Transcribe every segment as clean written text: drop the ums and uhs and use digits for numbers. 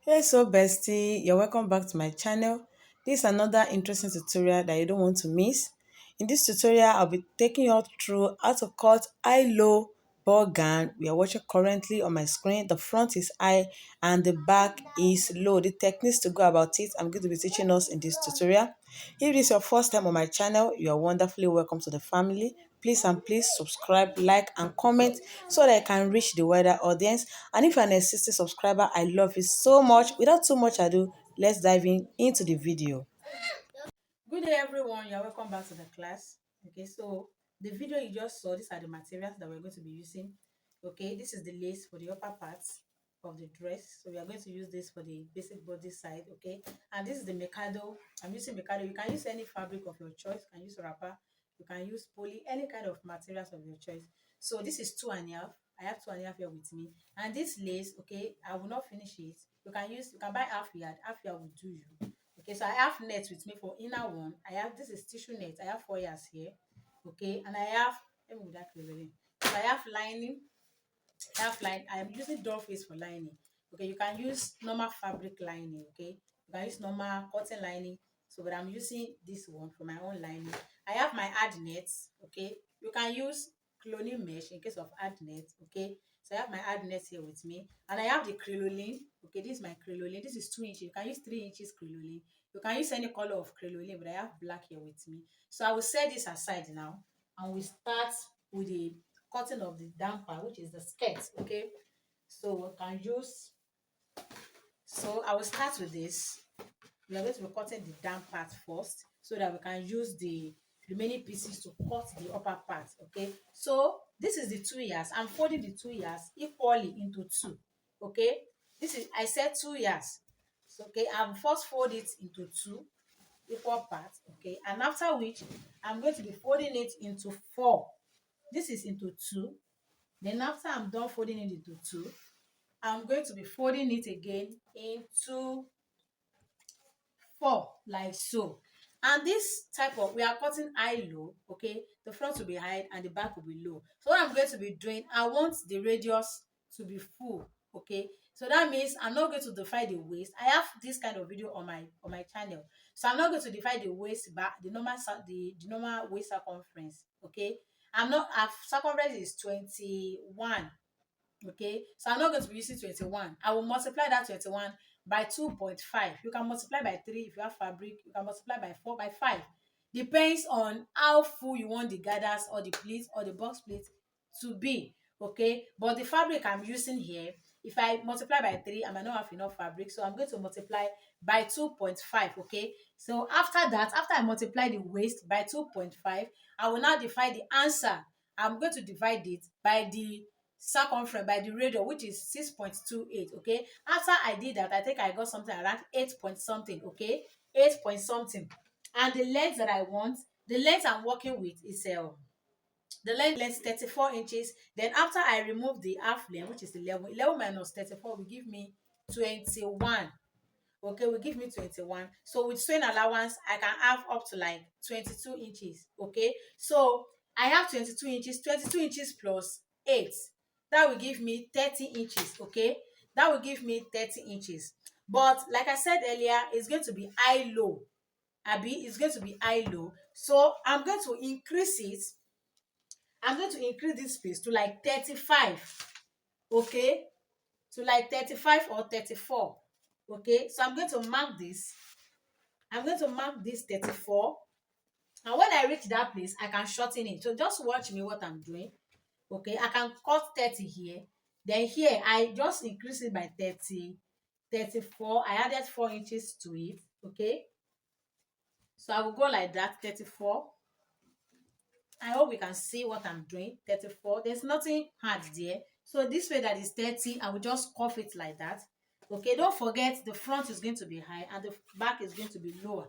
Hey, so bestie, you're welcome back to my channel. This is another interesting tutorial that you don't want to miss. In this tutorial, I'll be taking you all through how to cut high-low ball gown. We are watching currently on my screen. The front is high and the back is low. The techniques to go about it, I'm going to be teaching us in this tutorial. If this is your first time on my channel, you are wonderfully welcome to the family. Please and please subscribe, like, and comment so that I can reach the wider audience. And if you're an existing subscriber, I love you so much. Without too much ado, let's dive into the video. Good day, everyone. You're welcome back to the class. Okay, so the video you just saw, these are the materials that we're going to be using. Okay, this is the lace for the upper parts of the dress. So we are going to use this for the basic body side. Okay, and this is the Milkado. I'm using Milkado. You can use any fabric of your choice. You can use wrapper. You can use poly, any kind of materials of your choice. So this is 2.5. I have 2.5 here with me, and this lace. Okay, I will not finish it. You can buy half yard. Half yard will do you. Okay, so I have net with me for inner one. I have this is tissue net. I have 4 years here. Okay, and I have let me with that clearly. So I have lining. I have line. I am using doll face for lining. Okay, you can use normal fabric lining. Okay, you can use normal cotton lining. So, but I'm using this one for my own lining. I have my ad nets. Okay, you can use cloning mesh in case of ad net. Okay, so I have my ad nets here with me, and I have the crinoline. Okay, this is my crinoline. This is 2 inches. You can use 3 inches crinoline. You can use any color of crinoline, but I have black here with me. So I will set this aside now, and we start with the cutting of the damper, which is the skirt. Okay, so we can use. So I will start with this. We are going to be cutting the down part first so that we can use the remaining pieces to cut the upper part. Okay, so this is the 2 years. I'm folding the 2 years equally into two. Okay, this is I said 2 years. So okay, I'm first fold it into two equal parts. Okay, and after which I'm going to be folding it into four. This is into two. Then after I'm done folding it into two, I'm going to be folding it again into four, like so. And this type of, we are cutting high low. Okay, the front will be high and the back will be low. So what I'm going to be doing, I want the radius to be full. Okay, so that means I'm not going to define the waist. I have this kind of video on my channel, so I'm not going to define the waist back, the normal waist circumference. Okay, I'm not, circumference is 21. Okay, so I'm not going to be using 21. I will multiply that 21 by 2.5. You can multiply by 3 if you have fabric. You can multiply by 4, by 5. Depends on how full you want the gathers or the pleats or the box pleats to be. Okay, but the fabric I'm using here, if I multiply by 3, I might not have enough fabric, so I'm going to multiply by 2.5. Okay, so after that, after I multiply the waist by 2.5, I will now divide the answer. I'm going to divide it by the circumference, by the radius, which is 6.28. Okay, after I did that, I think I got something around 8 point something. Okay, 8 point something. And the length that I want, the length I'm working with is the length 34 inches. Then after I remove the half length, which is 11 minus 34 will give me 21. Okay, will give me 21. So with sewing allowance, I can have up to like 22 inches. Okay, so I have 22 inches. 22 inches plus 8, that will give me 30 inches. Okay, that will give me 30 inches. But like I said earlier, it's going to be high low. Abi, it's going to be high low. So I'm going to increase it. I'm going to increase this space to like 35. Okay, to like 35 or 34. Okay, so I'm going to mark this. I'm going to mark this 34. And when I reach that place, I can shorten it. So just watch me what I'm doing. Okay, I can cut 30 here. Then here, I just increase it by 30, 34. I added 4 inches to it. Okay, so I will go like that, 34. I hope we can see what I'm doing. 34. There's nothing hard there. So this way that is 30, I will just cuff it like that. Okay, don't forget the front is going to be high and the back is going to be lower.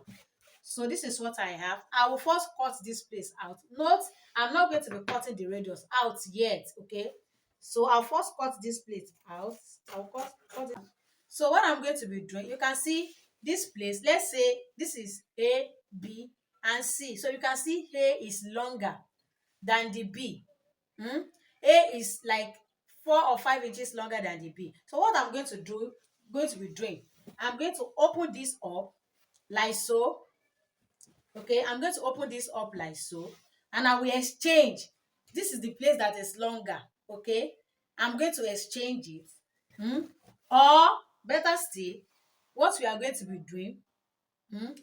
So this is what I have. I will first cut this place out. Note, I'm not going to be cutting the radius out yet. Okay, so I'll first cut this plate out. I'll cut it. So what I'm going to be doing, you can see this place. Let's say this is A, B, and C. So you can see A is longer than the B. A is like 4 or 5 inches longer than the B. So what I'm going to do, going to be doing, I'm going to open this up like so. Okay, I'm going to open this up like so, and I will exchange. This is the place that is longer. Okay, I'm going to exchange it. Or better still, what we are going to be doing,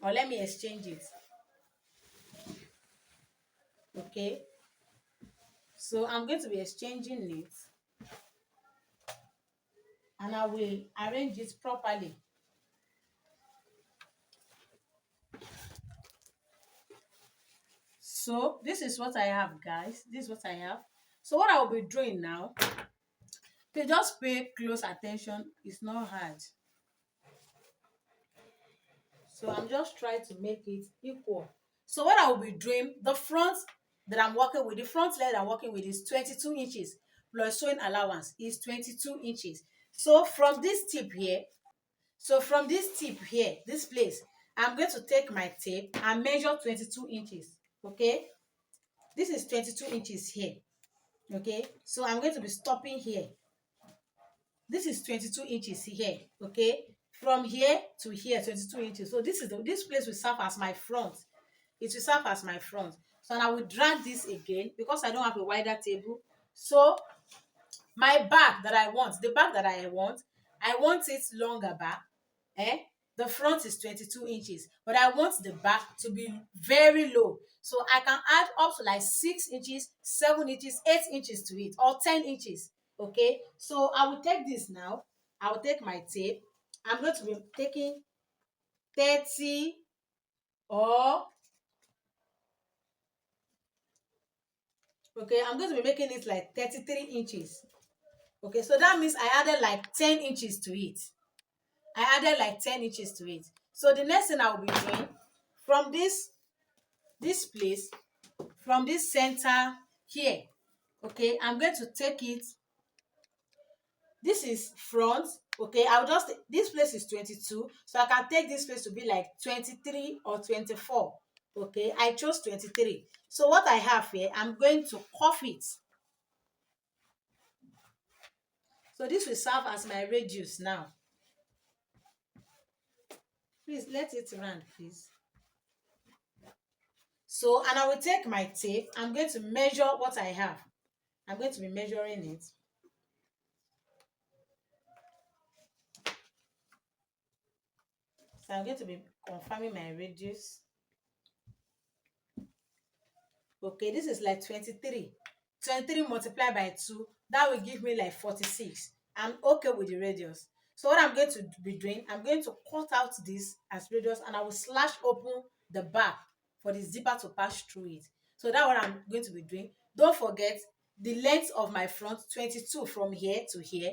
or let me exchange it. Okay, so I'm going to be exchanging it, and I will arrange it properly. So this is what I have, guys. This is what I have. So what I will be doing now, to just pay close attention. It's not hard. So I'm just trying to make it equal. So what I will be doing, the front that I'm working with, the front leg I'm working with is 22 inches plus sewing allowance is 22 inches. So from this tip here, this place, I'm going to take my tape and measure 22 inches. Okay, this is 22 inches here. Okay, so I'm going to be stopping here. This is 22 inches here. Okay, from here to here, 22 inches. So this place will serve as my front. It will serve as my front. So and I will drag this again because I don't have a wider table. So my back that I want, I want it longer back. The front is 22 inches, but I want the back to be very low. So I can add up to like 6 inches, 7 inches, 8 inches to it, or 10 inches. Okay, so I will take this now. I will take my tape. I'm going to be taking 30 or okay, I'm going to be making it like 33 inches. Okay, so that means I added like 10 inches to it. I added like 10 inches to it. So the next thing I will be doing, from this place, from this center here, okay, I'm going to take it. This is front. Okay, I'll just, this place is 22, so I can take this place to be like 23 or 24. Okay, I chose 23. So what I have here, I'm going to cuff it. So this will serve as my radius now. Please let it run, please. So, and I will take my tape. I'm going to measure what I have. I'm going to be measuring it. So I'm going to be confirming my radius. Okay, this is like 23. 23 multiplied by 2, that will give me like 46. I'm okay with the radius. So what I'm going to be doing, I'm going to cut out this as radius, and I will slash open the back for the zipper to pass through it. So that's what I'm going to be doing. Don't forget the length of my front, 22 from here to here,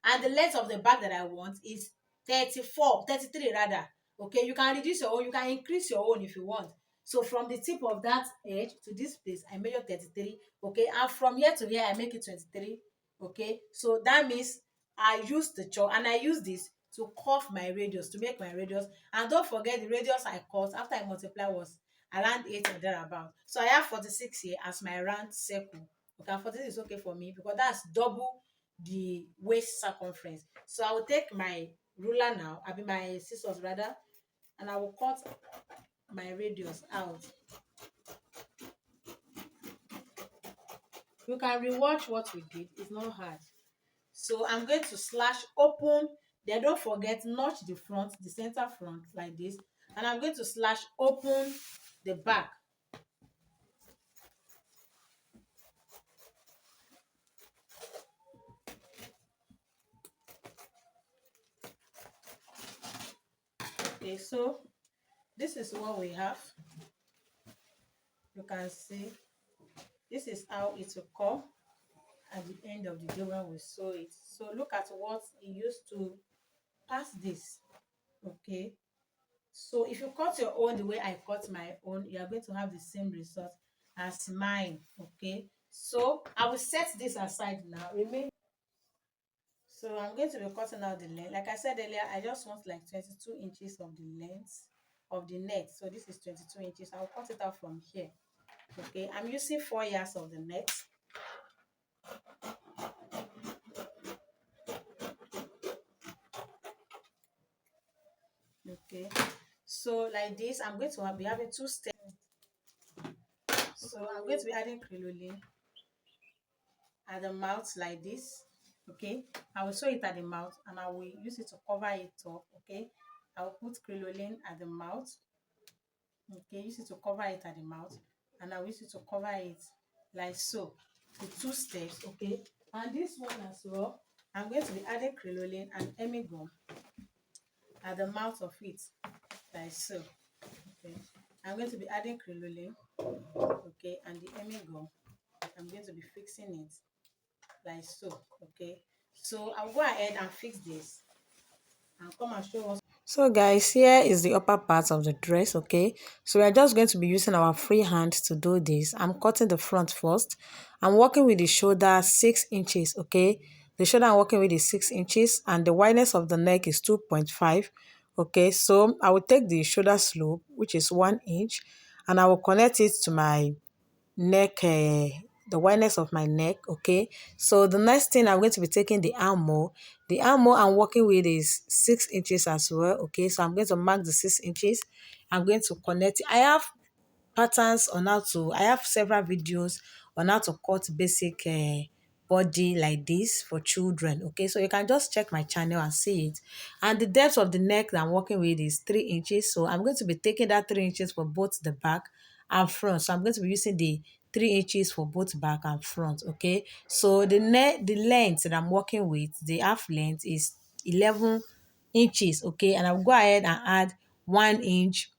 and the length of the back that I want is 33 rather. Okay, you can reduce your own, you can increase your own if you want. So from the tip of that edge to this place, I measure 33. Okay, and from here to here, I make it 23. Okay, so that means I use the chalk, and I use this to curve my radius, to make my radius. And don't forget the radius I cut after I multiply was around 8 or thereabout. So I have 46 here as my round circle. Okay, 46 is okay for me because that's double the waist circumference. So I will take my ruler now, I mean my scissors rather, and I will cut my radius out. You can rewatch what we did, it's not hard. So I'm going to slash open, then don't forget notch the front, the center front like this, and I'm going to slash open the back. Okay, so this is what we have. You can see this is how it will come at the end of the day when we sew it. So look at what he used to pass this. Okay, so if you cut your own the way I cut my own, you are going to have the same result as mine. Okay, so I will set this aside now. Remain. So I'm going to be cutting out the length. Like I said earlier, I just want like 22 inches of the length of the net. So this is 22 inches. I'll cut it out from here. Okay, I'm using 4 yards of the net. Okay, so like this, I'm going to be having two steps. So I'm going to be adding crinoline at the mouth like this. Okay, I will sew it at the mouth and I will use it to cover it up. Okay, I will put crinoline at the mouth. Okay, use it to cover it at the mouth, and I will use it to cover it like so, the two steps. Okay, and this one as well, I'm going to be adding crinoline and hemming gum at the mouth of it like so. Okay, I'm going to be adding crinoline, okay, and the hemming gum. I'm going to be fixing it like so. Okay, so I'll go ahead and fix this and come and show us. So guys, here is the upper part of the dress. Okay, so we are just going to be using our free hand to do this. I'm cutting the front first. I'm working with the shoulder 6 inches. Okay, the shoulder I'm working with is 6 inches and the wideness of the neck is 2.5. Okay, so I will take the shoulder slope, which is 1 inch, and I will connect it to my neck, the wideness of my neck. Okay, so the next thing, I'm going to be taking the armhole. The armhole I'm working with is 6 inches as well. Okay, so I'm going to mark the 6 inches. I'm going to connect it. I have patterns on how to, I have several videos on how to cut basic body like this for children. Okay, so you can just check my channel and see it. And the depth of the neck that I'm working with is 3 inches, so I'm going to be taking that 3 inches for both the back and front. So I'm going to be using the 3 inches for both back and front. Okay, so the length that I'm working with, the half length, is 11 inches. Okay, and I'll go ahead and add 1 inch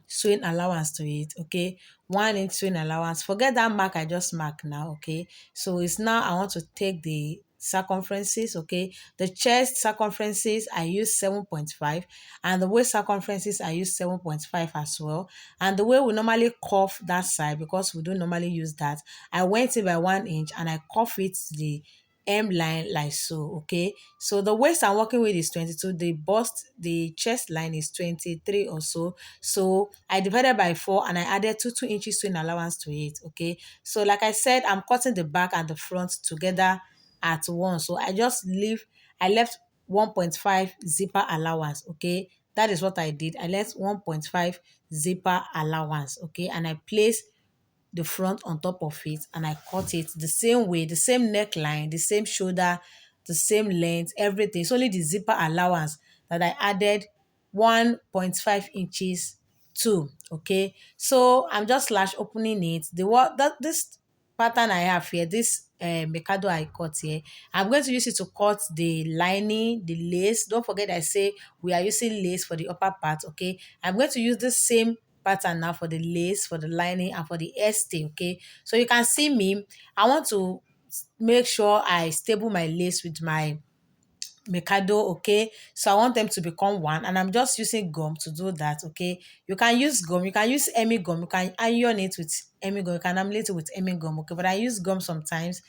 sewing allowance to it. Okay, 1 inch sewing allowance. Forget that mark I just marked now. Okay, so it's now I want to take the circumferences. Okay, the chest circumferences I use 7.5, and the waist circumferences I use 7.5 as well. And the way we normally cuff that side, because we don't normally use that, I went in by 1 inch and I cuff it to the hem line like so. Okay, so the waist I'm working with is 22, the chest line is 23 or so. So I divided by 4 and I added 2 inches sewing allowance to it. Okay, so like I said, I'm cutting the back and the front together at once. So I left 1.5 zipper allowance. Okay, that is what I did. I left 1.5 zipper allowance. Okay, and I placed the front on top of it and I cut it the same way, the same neckline, the same shoulder, the same length, everything. It's only the zipper allowance that I added 1.5 inches to. Okay, so I'm just slash opening it. The what that this pattern I have here, this Milkado I cut here, I'm going to use it to cut the lining, the lace. Don't forget I say we are using lace for the upper part. Okay, I'm going to use the same pattern now for the lace, for the lining, and for the hairstay. Okay, so you can see me, I want to make sure I stable my lace with my Mikado. Okay, so I want them to become one, and I'm just using gum to do that. Okay, you can use gum, you can use hemming gum, you can iron it with hemming gum, you can laminate it with hemming gum. Okay, but I use gum sometimes.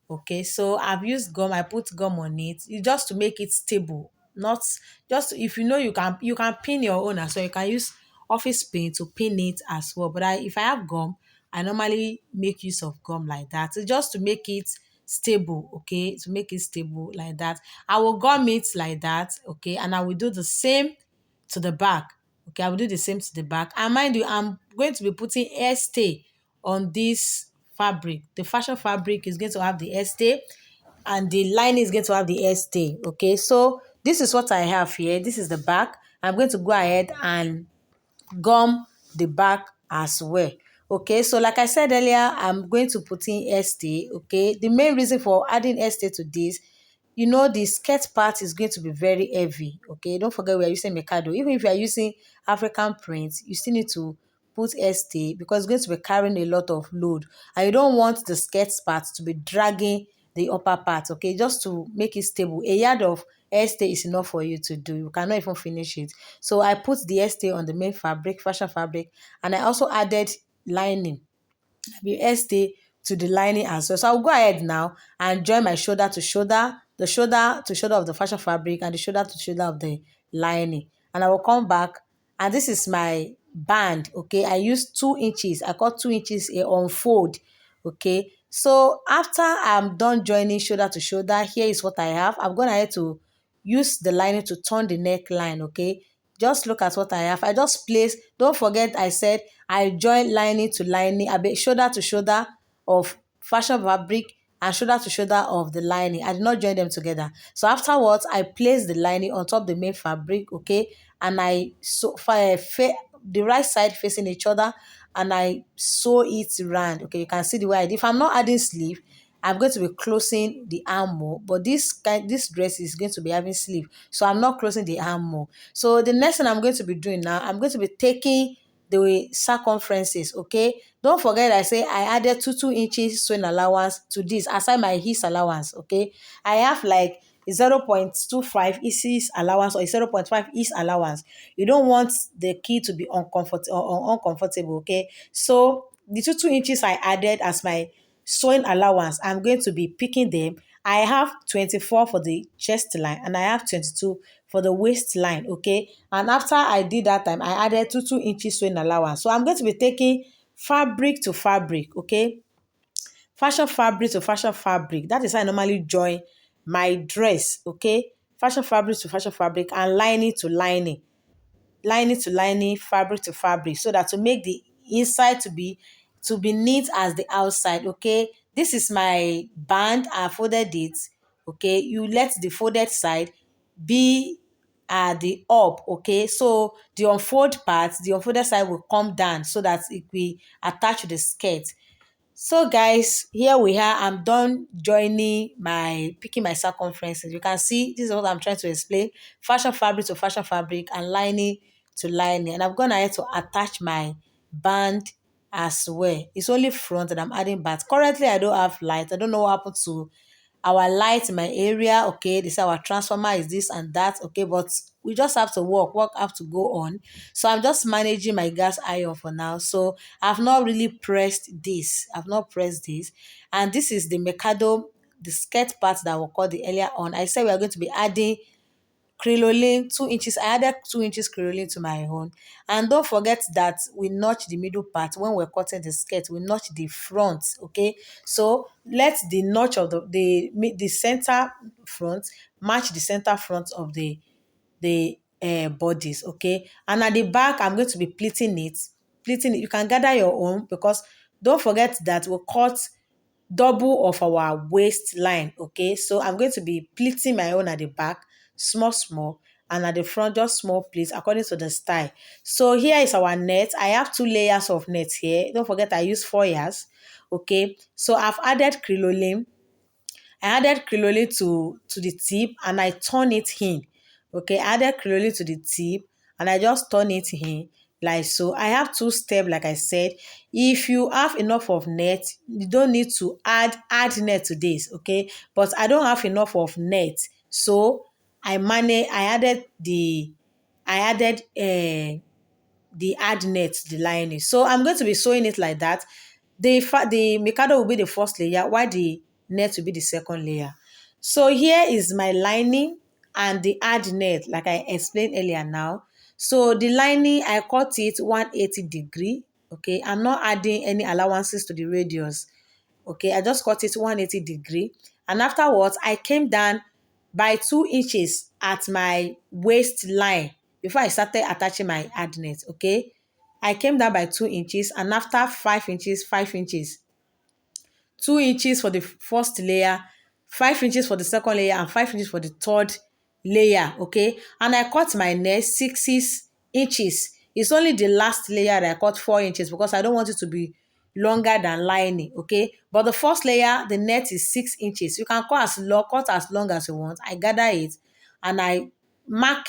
Okay, so I've used gum, I put gum on it, just to make it stable. Not just, if you know, you can pin your own as well. You can use office pin to pin it as well. But if I have gum, I normally make use of gum like that. It's just to make it stable. Okay, to make it stable like that. I will gum it like that. Okay, and I will do the same to the back. Okay, I will do the same to the back. And mind you, I'm going to be putting hair stay on this fabric. The fashion fabric is going to have the hair stay, and the lining is going to have the hair stay. Okay, so this is what I have here. This is the back. I'm going to go ahead and gum the back as well. Okay, so like I said earlier, I'm going to put in hairstay. Okay, the main reason for adding hairstay to this, the skirt part is going to be very heavy. Okay, don't forget we are using Mikado. Even if you are using African print, you still need to put hairstay because it's going to be carrying a lot of load, and you don't want the skirt part to be dragging the upper part. Okay, just to make it stable, a yard of hairstay is enough for you to do. You cannot even finish it. So I put the hairstay on the main fabric, fashion fabric, and I also added lining, the hairstay to the lining as well. So I'll go ahead now and join my shoulder to shoulder, the shoulder to shoulder of the fashion fabric, and the shoulder to shoulder of the lining. And I will come back, and this is my band. Okay, I used 2 inches. I cut 2 inches here on fold. Okay, so after I'm done joining shoulder to shoulder, here is what I have. I'm going ahead to use the lining to turn the neckline. Okay, just look at what I have. I just place, don't forget I said I join lining to lining, I be shoulder to shoulder of fashion fabric and shoulder to shoulder of the lining. I did not join them together. So afterwards, I place the lining on top the main fabric, okay, and I the right side facing each other, and I sew it round. Okay, you can see the way I did. If I'm not adding sleeve, I'm going to be closing the armhole, but this dress is going to be having sleeve, so I'm not closing the armhole. So the next thing I'm going to be doing now, I'm going to be taking the circumferences. Okay, don't forget I say I added 2 inches sewing allowance to this aside my his allowance. Okay, I have like 0.25 inches allowance or 0.5 inch allowance. You don't want the key to be uncomfortable. Okay, so the two inches I added as my sewing allowance, I'm going to be picking them. I have 24 for the chest line and I have 22 for the waistline. Okay, and after I did that time, I added two inches sewing allowance. So I'm going to be taking fabric to fabric. Okay, fashion fabric to fashion fabric. That is how I normally join my dress. Okay, fashion fabric to fashion fabric and lining to lining, lining to lining, fabric to fabric, so that to make the inside to be neat as the outside. Okay, this is my band. I folded it. Okay, you let the folded side be at the up. Okay, so the unfolded side will come down so that it will attach to the skirt. So guys, here we are. I'm done joining picking my circumferences. You can see this is what I'm trying to explain. Fashion fabric to fashion fabric and lining to lining. And I've gone ahead to attach my band as well. It's only front and I'm adding back. Currently, I don't have light. I don't know what happened to our light in my area. Okay, they say our transformer is this and that. Okay, but we just have to work have to go on. So I'm just managing my gas iron for now. So I've not really pressed this. I've not pressed this. And this is the Mikado, the skirt part that we called the earlier on. I said we are going to be adding Crinoline 2 inches. I added 2 inches Crinoline to my own. And don't forget that we notch the middle part when we're cutting the skirt. We notch the front. Okay, so let the notch of the center front match the center front of the bodies. Okay, and at the back I'm going to be pleating it. You can gather your own, because don't forget that we cut double of our waistline. Okay, so I'm going to be pleating my own at the back, small, and at the front just small pleats according to the style. So here is our net. I have 2 layers of net here. Don't forget I use 4 layers. Okay, so I've added crinoline. I added crinoline to the tip and I turn it in. Okay, I added crinoline to the tip and I just turn it in like so. I have 2 steps, like I said. If you have enough of net, you don't need to add net to this. Okay, but I don't have enough of net, so I added the add net to the lining. So I'm going to be sewing it like that. The Mikado will be the first layer, while the net will be the second layer. So here is my lining and the add net, like I explained earlier now. So the lining, I cut it 180 degree. Okay, I'm not adding any allowances to the radius. Okay, I just cut it 180 degree. And afterwards, I came down by 2 inches at my waistline before I started attaching my add net. Okay, I came down by 2 inches, and after 5 inches, 5 inches, 2 inches for the first layer, 5 inches for the second layer, and 5 inches for the third layer. Okay, and I cut my net 6 inches. It's only the last layer that I cut 4 inches because I don't want it to be longer than lining. Okay, but the first layer, the net is 6 inches. You can cut as long as you want. I gather it and I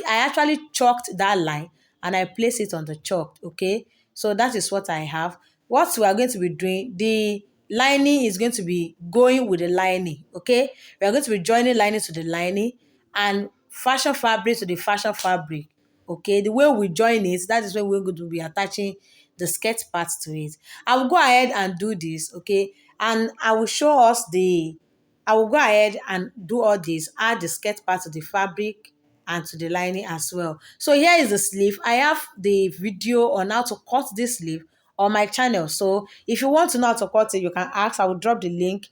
actually chalked that line and I place it on the chalk. Okay, so that is what I have. What we are going to be doing, the lining is going to be going with the lining. Okay, we are going to be joining lining to the lining and fashion fabric to the fashion fabric. Okay, the way we join it, that is when we're going to be attaching the skirt part to it. I will go ahead and do this. Okay, and I will show us I will go ahead and do all this, add the skirt part to the fabric and to the lining as well. So here is the sleeve. I have the video on how to cut this sleeve on my channel. So if you want to know how to cut it, you can ask. I will drop the link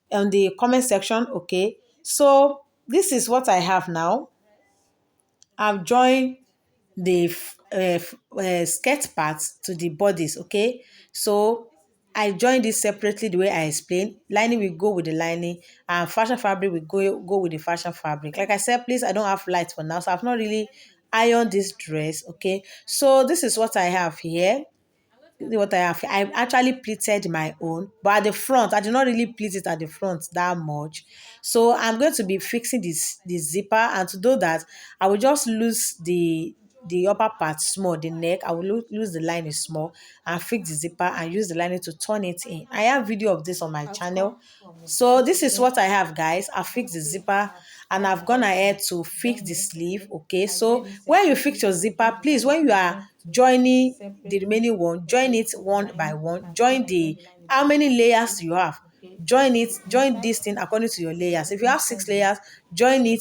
in the comment section. Okay, so this is what I have now. I've joined the skirt part to the bodice. Okay, so I join this separately the way I explained. Lining will go with the lining, and fashion fabric will go with the fashion fabric. Like I said, please, I don't have light for now, so I've not really ironed this dress. Okay, so this is what I have here. What I have, I actually pleated my own, but at the front I did not really pleat it at the front that much. So I'm going to be fixing this zipper, and to do that I will just lose the upper part small, the neck. I will lose the lining small and fix the zipper and use the lining to turn it in. I have video of this on my channel. So this is what I have, guys. I fixed the zipper and I've gone ahead to fix the sleeve. Okay, so when you fix your zipper, please, when you are joining the remaining one, join it one by one. Join the how many layers you have. Join this thing according to your layers. If you have 6 layers, join it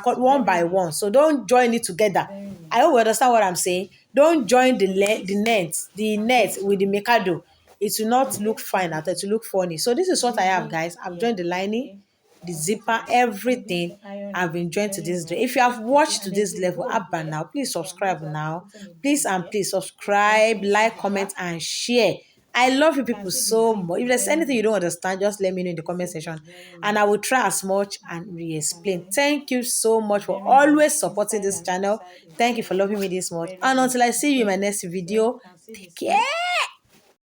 one by one. So don't join it together. I hope you understand what I'm saying. Don't join the net with the Mikado. It will not look fine at all. It will look funny. So this is what I have, guys. I've joined the lining, the zipper, everything. I've been joined to this day. If you have watched to this level up by now, please subscribe now. Please and please subscribe, like, comment, and share. I love you people so much. If there's anything you don't understand, just let me know in the comment section and I will try as much and re-explain. Thank you so much for always supporting this channel. Thank you for loving me this much. And until I see you in my next video, take care.